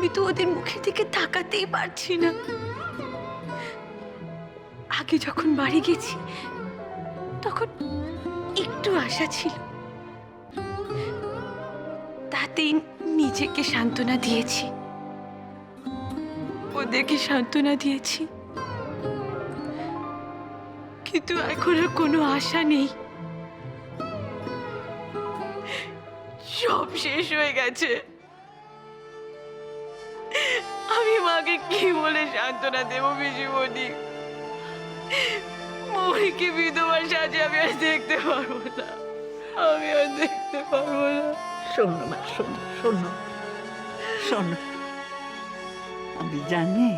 আমি তো ওদের মুখের দিকে তাকাতেই পারছি না। আগে যখন বাড়ি গেছি তখন একটু আশা ছিল, তাতেই নিজেকে সান্ত্বনা দিয়েছি, ওদেরকে সান্ত্বনা দিয়েছি। কিন্তু এখন আর কোনো আশা নেই, সব শেষ হয়ে গেছে। আমি মাকে কি বলে সান্ত্বনা দেবো পিসিমণি? মৌরিকে বিধবার সাজে আমি আর দেখতে পারবো না, আমি আর দেখতে পারবো না। শোনো মা, শোনো শোনো শোনো, আমি জানি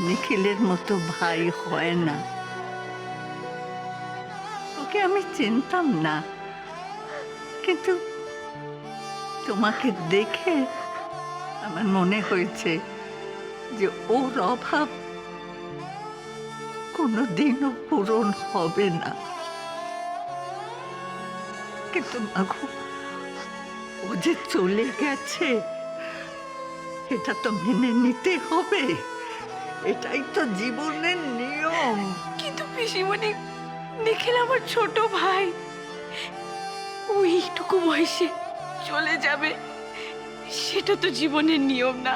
নিখিলের মতো ভাই হয় না। ওকে আমি চিনতাম না, কিন্তু তোমাকে দেখে আমার মনে হয়েছে যে ওর অভাব কোনোদিনও পূরণ হবে না। কিন্তু মাগো, ও যে চলে গেছে এটা তো মেনে নিতে হবে, এটাই তো জীবনের নিয়ম। কিন্তু পিসিমণি, নিখিল আমার ছোট ভাই, ওইটুকু বয়সে চলে যাবে, সেটা তো জীবনের নিয়ম না।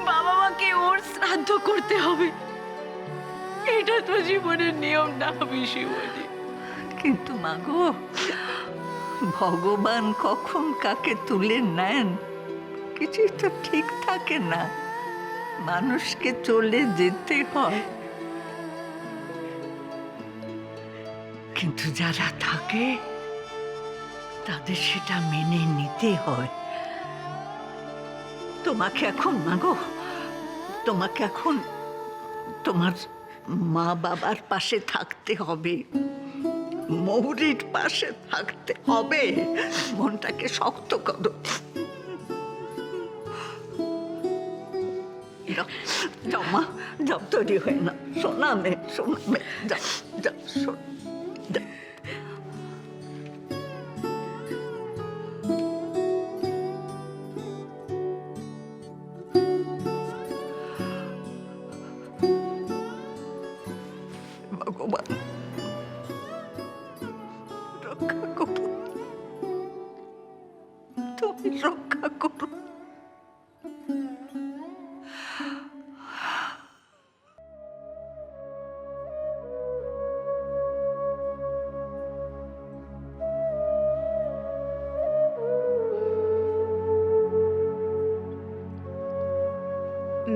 বাবা মাকে ওর শ্রাদ্ধ করতে হবে, এটা তো জীবনের নিয়ম না পিসিমণি। কিন্তু মাগো, ভগবান কখন কাকে তুলে নেন কিছুই তো ঠিক থাকে না, মানুষকে চলে যেতে হয়। কিন্তু যারা থাকে তাদের সেটা মেনে নিতে হয়। তোমাকে এখন মাগো, তোমাকে এখন তোমার মা বাবার পাশে থাকতে হবে, মৌরির পাশে থাকতে হবে। মনটাকে শক্ত করো। যাও মা, যাও, তৈরি হয় না। শোনা মেয়ে, শোনা মেয়ে, যাও যাও, শোন। ভগবান রক্ষা করো, তুমি রক্ষা করো।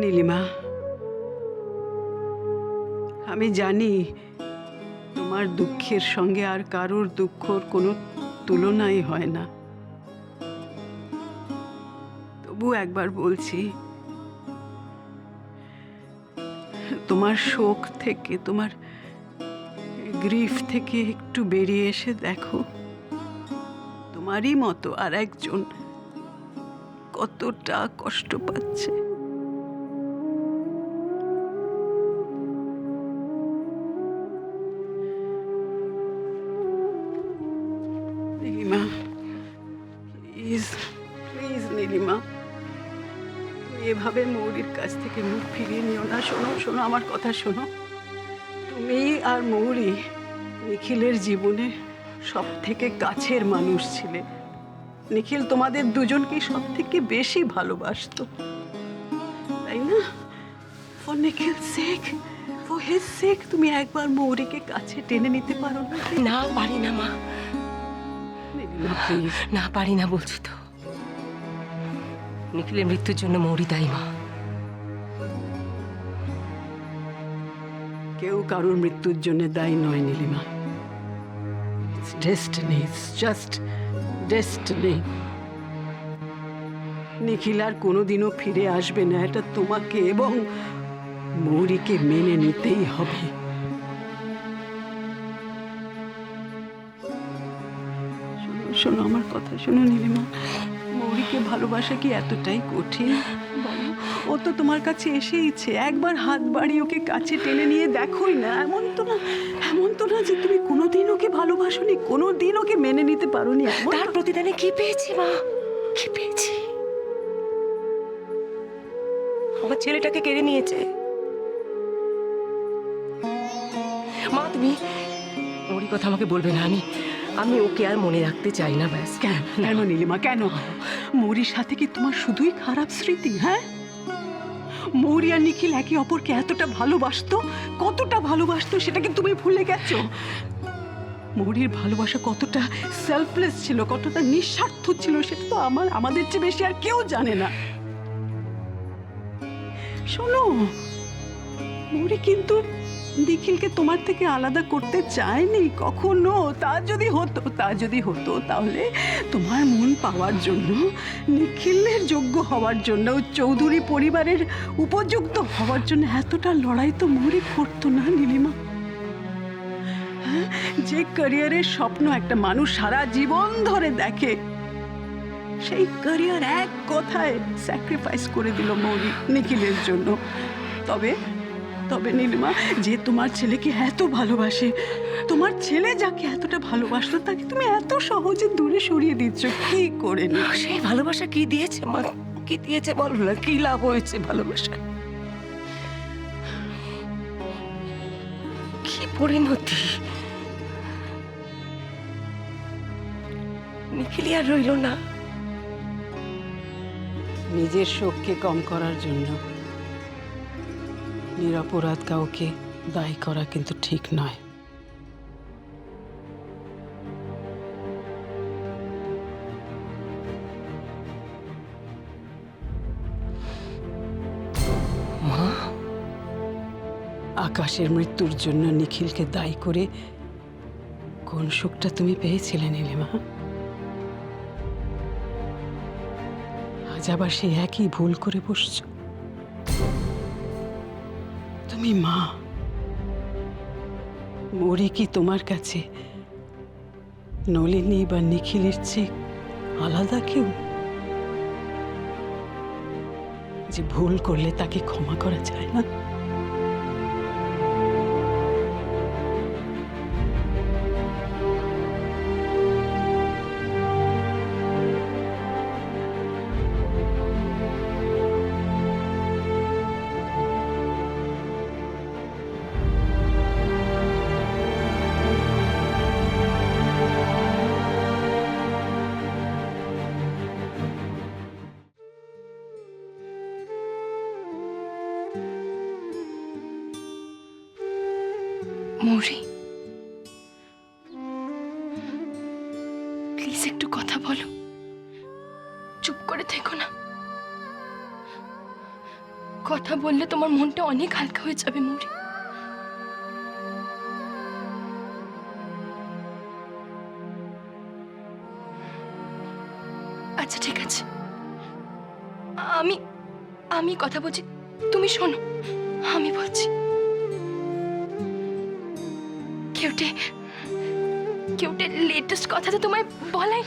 নীলিমা, আমি জানি তোমার দুঃখের সঙ্গে আর কারোর দুঃখর কোনো তুলনাই হয় না, তবু একবার বলছি, তোমার শোক থেকে, তোমার গ্রিফ থেকে একটু বেরিয়ে এসে দেখো তোমারই মতো আর একজন কতটা কষ্ট পাচ্ছে। নীলিমা, প্লিজ প্লিজ নীলিমা, তুমি এভাবে মৌরির কাছ থেকে মুখ ফিরিয়ে নিও না। শোনো শোনো, আমার কথা শোনো। তুমি আর মৌরি নিখিলের জীবনে সব থেকে কাছের মানুষ ছিলে। নিখিল তোমাদের দুজনকেই সব থেকে বেশি ভালোবাসতো, তাই না? For Nikhil sake, for his sake, তুমি একবার মৌরিকে কাছে টেনে নিতে পারো না? না পারি না মা, প্লিজ। না পারি না বলছি তো। নিখিলের মৃত্যুর জন্য মৌরি দায়ী মা। কেউ কারোর মৃত্যুর জন্য দায়ী নয় Nilima. It's destiny, it's just destiny. Nikhil আর কোনোদিনও ফিরে আসবে না, এটা তোমাকে এবং মৌরিকে মেনে নিতেই হবে। শোনো শোনো, আমার কথা শোনো নীলিমা। মৌরিকে ভালোবাসা কি এতটাই কঠিন বলো? ও তো তোমার কাছে এসেইছে, একবার হাত বাড়িয়ে ওকে কাছে টেনে নিয়ে দেখোই না। এমন তো না, এমন তো না যে তুমি কোনোদিন ওকে ভালোবাসোনি, কোনোদিন ওকে মেনে নিতে পারোনি। তার প্রতিদানে কি পেয়েছি মা, কি পেয়েছি? আমার ছেলেটাকে কেড়ে নিয়েছে। মা তুমি ওরই কথা আমাকে বলবে না, আমি ওকে আর মনে রাখতে চাই না, ব্যাস। কেন কেন নীলিমা, কেন? মৌরির সাথে কি তোমার শুধুই খারাপ স্মৃতি? হ্যাঁ, মৌরি আর নিখিল একে অপরকে এতটা ভালোবাসতো, কতটা ভালোবাসতো সেটা কি তুমি ভুলে গেছো? মৌরির ভালোবাসা কতটা সেলফলেস ছিল, কতটা নিঃস্বার্থ ছিল, সেটা তো আমাদের চেয়ে বেশি আর কেউ জানে না। শোনো, মৌরি কিন্তু নিখিলকে তোমার থেকে আলাদা করতে চায়নি কখনো। তা যদি হতো তাহলে তোমার মন পাওয়ার জন্য, নিখিলের যোগ্য হওয়ার জন্য, চৌধুরী পরিবারের উপযুক্ত হওয়ার জন্য এতটা লড়াই তো মৌরি করতো না নীলিমা। হ্যাঁ, যে ক্যারিয়ারের স্বপ্ন একটা মানুষ সারা জীবন ধরে দেখে, সেই ক্যারিয়ার এক কথায় স্যাক্রিফাইস করে দিল মৌরি নিখিলের জন্য। তবে নীলিমা, যে তোমার ছেলেকে এত ভালোবাসে, তোমার ছেলে যাকে এতটা ভালোবাসতো, তাকে তুমি এত সহজে দূরে সরিয়ে দিচ্ছ কি করে? সেই ভালোবাসা কি দিয়েছে মা? কি দিয়েছে বলো না, কি লাভ হয়েছে ভালোবাসা? কি পরিণতি! নিখিলি আর রইল না। নিজের শোককে কম করার জন্য নিরপরাধ কাউকে দায়ী করা কিন্তু ঠিক নয়। মা, আকাশের মৃত্যুর জন্য নিখিলকে দায়ী করে কোন সুখটা তুমি পেয়েছিলে নীলিমা? আজ আবার সেই একই ভুল করে বসছো। তুমি মা, মরি কি তোমার কাছে নলিনী বা নিখিলের চেয়ে আলাদা কেউ, যে ভুল করলে তাকে ক্ষমা করা যায় না? মৌরি, প্লিজ একটু কথা বলো, চুপ করে থেকো না। কথা বললে তোমার মনটা অনেক হালকা হয়ে যাবে মৌরি। আচ্ছা ঠিক আছে, আমি কথা বলছি, তুমি শোনো। আমি বলছি, কেউটে লেটেস্ট কথা তো তোমায় বলাই